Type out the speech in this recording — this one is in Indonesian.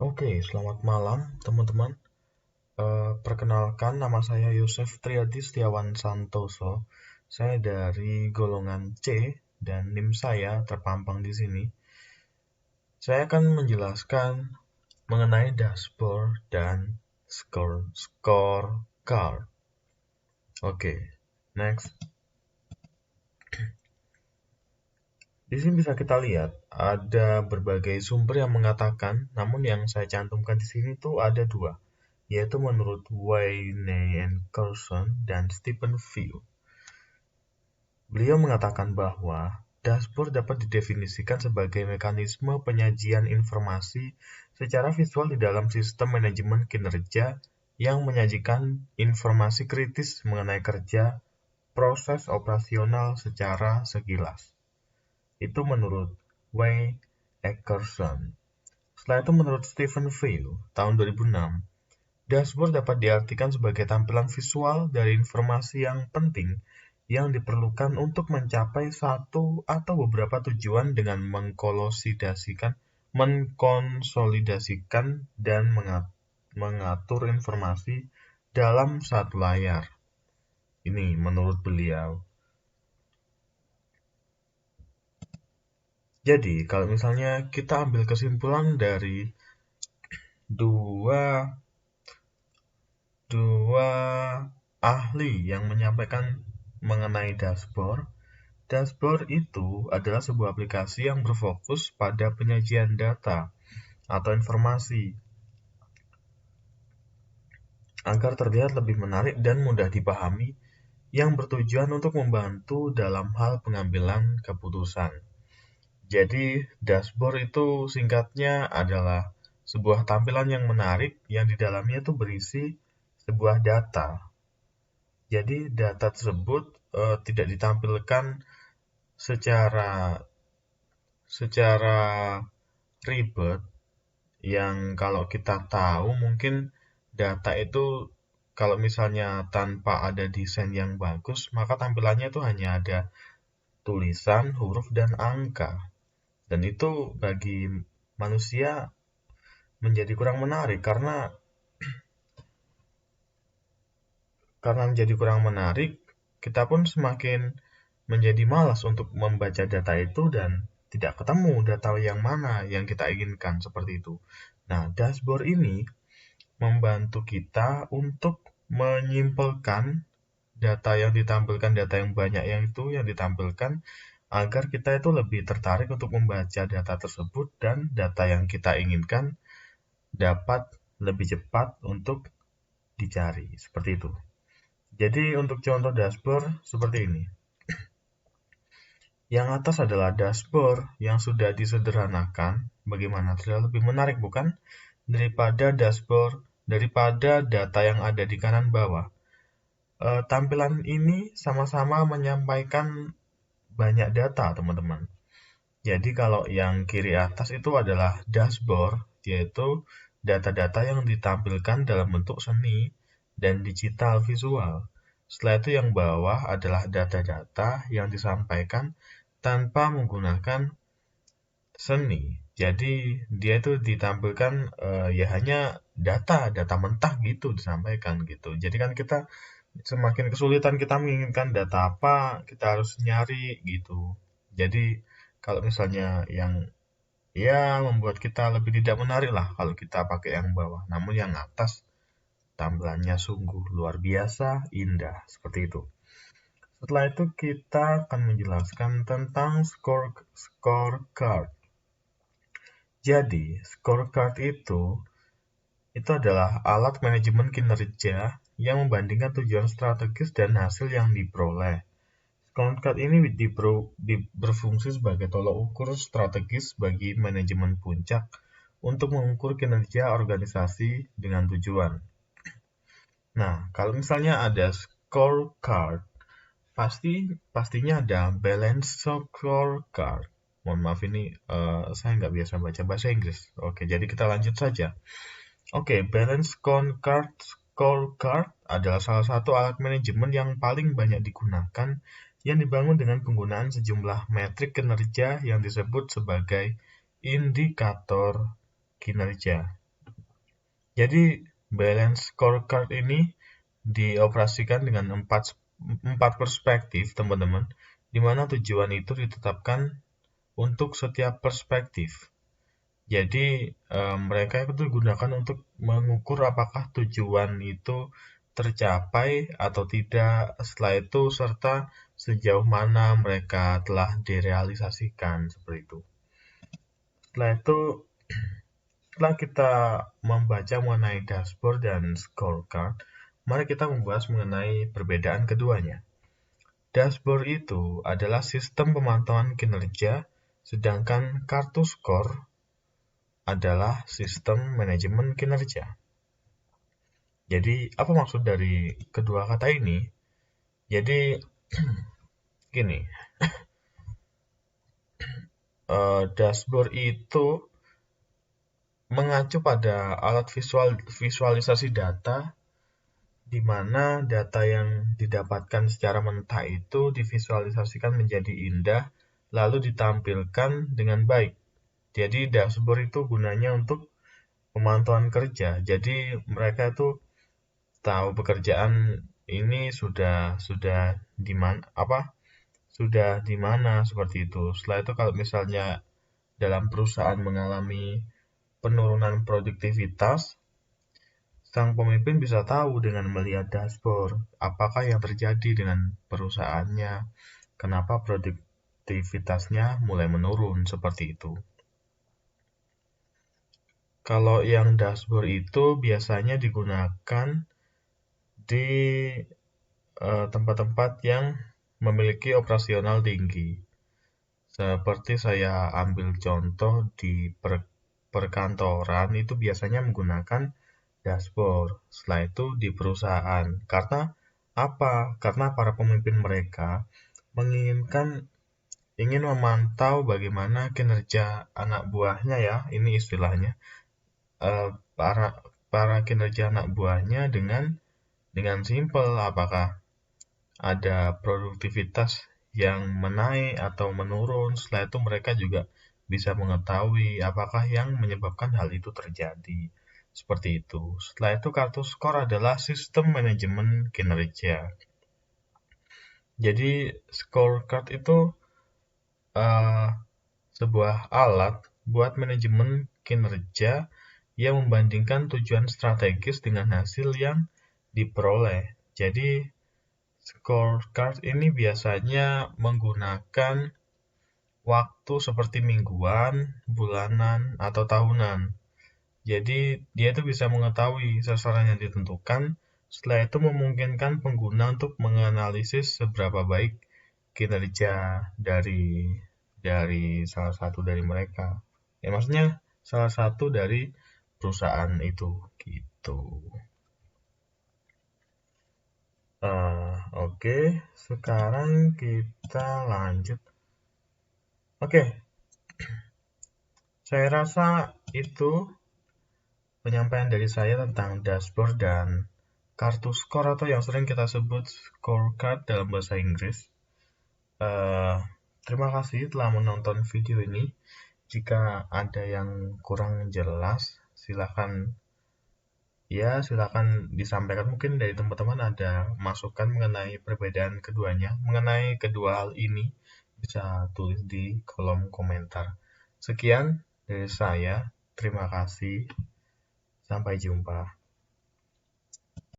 Oke, selamat malam teman-teman. Perkenalkan, nama saya Yosef Triadi Setiawan Santoso. Saya dari golongan C dan NIM saya terpampang di sini. Saya akan menjelaskan mengenai dashboard dan scorecard. Oke, next. Di sini bisa kita lihat ada berbagai sumber yang mengatakan, namun yang saya cantumkan di sini tuh ada dua, yaitu menurut Wayne and Carson dan Stephen Field. Beliau mengatakan bahwa dashboard dapat didefinisikan sebagai mekanisme penyajian informasi secara visual di dalam sistem manajemen kinerja yang menyajikan informasi kritis mengenai kerja proses operasional secara sekilas. Itu menurut Wayne Eckerson. Setelah itu menurut Stephen Field, tahun 2006, dashboard dapat diartikan sebagai tampilan visual dari informasi yang penting yang diperlukan untuk mencapai satu atau beberapa tujuan dengan mengkonsolidasikan dan mengatur informasi dalam satu layar. Ini menurut beliau. Jadi, kalau misalnya kita ambil kesimpulan dari dua ahli yang menyampaikan mengenai dashboard. Dashboard itu adalah sebuah aplikasi yang berfokus pada penyajian data atau informasi agar terlihat lebih menarik dan mudah dipahami, yang bertujuan untuk membantu dalam hal pengambilan keputusan. Jadi, dashboard itu singkatnya adalah sebuah tampilan yang menarik yang di dalamnya itu berisi sebuah data. Jadi, data tersebut tidak ditampilkan secara ribet, yang kalau kita tahu mungkin data itu kalau misalnya tanpa ada desain yang bagus, maka tampilannya itu hanya ada tulisan, huruf, dan angka. Dan itu bagi manusia menjadi kurang menarik karena menjadi kurang menarik, kita pun semakin menjadi malas untuk membaca data itu dan tidak ketemu data yang mana yang kita inginkan seperti itu. Nah, dashboard ini membantu kita untuk menyimpulkan data yang ditampilkan, data yang banyak yang ditampilkan, agar kita itu lebih tertarik untuk membaca data tersebut dan data yang kita inginkan dapat lebih cepat untuk dicari, seperti itu. Jadi untuk contoh dashboard seperti ini. Yang atas adalah dashboard yang sudah disederhanakan. Bagaimana? Terlihat lebih menarik bukan? Daripada data yang ada di kanan bawah. Tampilan ini sama-sama menyampaikan banyak data, teman-teman. Jadi kalau yang kiri atas itu adalah dashboard, yaitu data-data yang ditampilkan dalam bentuk seni dan digital visual. Setelah itu yang bawah adalah data-data yang disampaikan tanpa menggunakan seni. Jadi dia itu ditampilkan ya hanya data mentah gitu disampaikan gitu. Jadi kan kita semakin kesulitan kita menginginkan data apa, kita harus nyari gitu. Jadi kalau misalnya yang membuat kita lebih tidak menarik lah kalau kita pakai yang bawah. Namun yang atas tampilannya sungguh luar biasa indah seperti itu. Setelah itu kita akan menjelaskan tentang scorecard. Jadi, scorecard itu adalah alat manajemen kinerja yang membandingkan tujuan strategis dan hasil yang diperoleh. Scorecard ini berfungsi sebagai tolok ukur strategis bagi manajemen puncak untuk mengukur kinerja organisasi dengan tujuan. Nah, kalau misalnya ada scorecard, pastinya ada balance scorecard. Mohon maaf ini saya nggak biasa baca bahasa Inggris. Oke, jadi kita lanjut saja. Oke, balance scorecard adalah salah satu alat manajemen yang paling banyak digunakan yang dibangun dengan penggunaan sejumlah metrik kinerja yang disebut sebagai indikator kinerja. Jadi balance scorecard ini dioperasikan dengan empat perspektif, teman-teman, di mana tujuan itu ditetapkan untuk setiap perspektif. Jadi mereka itu digunakan untuk mengukur apakah tujuan itu tercapai atau tidak, setelah itu serta sejauh mana mereka telah direalisasikan seperti itu. Setelah kita membaca mengenai dashboard dan scorecard, mari kita membahas mengenai perbedaan keduanya. Dashboard itu adalah sistem pemantauan kinerja, sedangkan kartu skor adalah sistem manajemen kinerja. Jadi, apa maksud dari kedua kata ini? Jadi, gini, dashboard itu mengacu pada alat visualisasi data, di mana data yang didapatkan secara mentah itu divisualisasikan menjadi indah, lalu ditampilkan dengan baik. Jadi, dashboard itu gunanya untuk pemantauan kerja. Jadi, mereka itu tahu pekerjaan ini sudah di mana seperti itu. Setelah itu kalau misalnya dalam perusahaan mengalami penurunan produktivitas, sang pemimpin bisa tahu dengan melihat dashboard apakah yang terjadi dengan perusahaannya, kenapa produktivitasnya mulai menurun seperti itu. Kalau yang dashboard itu biasanya digunakan di tempat-tempat yang memiliki operasional tinggi. Seperti saya ambil contoh di perkantoran itu biasanya menggunakan dashboard. Setelah itu di perusahaan. Karena apa? Karena para pemimpin mereka ingin memantau bagaimana kinerja anak buahnya ya, ini istilahnya. Para kinerja anak buahnya dengan simpel, apakah ada produktivitas yang menaik atau menurun. Setelah itu mereka juga bisa mengetahui apakah yang menyebabkan hal itu terjadi. Seperti itu. Setelah itu kartu skor adalah sistem manajemen kinerja. Jadi scorecard itu sebuah alat buat manajemen kinerja yang membandingkan tujuan strategis dengan hasil yang diperoleh. Jadi scorecard ini biasanya menggunakan waktu seperti mingguan, bulanan, atau tahunan. Jadi, dia itu bisa mengetahui sasaran yang ditentukan, setelah itu memungkinkan pengguna untuk menganalisis seberapa baik kinerja dari salah satu dari mereka. Ya, maksudnya salah satu dari perusahaan itu, gitu. Oke, sekarang kita lanjut. Oke, saya rasa itu penyampaian dari saya tentang dashboard dan kartu skor atau yang sering kita sebut scorecard dalam bahasa Inggris. Terima kasih telah menonton video ini. Jika ada yang kurang jelas, silakan disampaikan. Mungkin dari teman-teman ada masukan mengenai perbedaan keduanya, mengenai kedua hal ini, bisa tulis di kolom komentar. Sekian dari saya, terima kasih, sampai jumpa.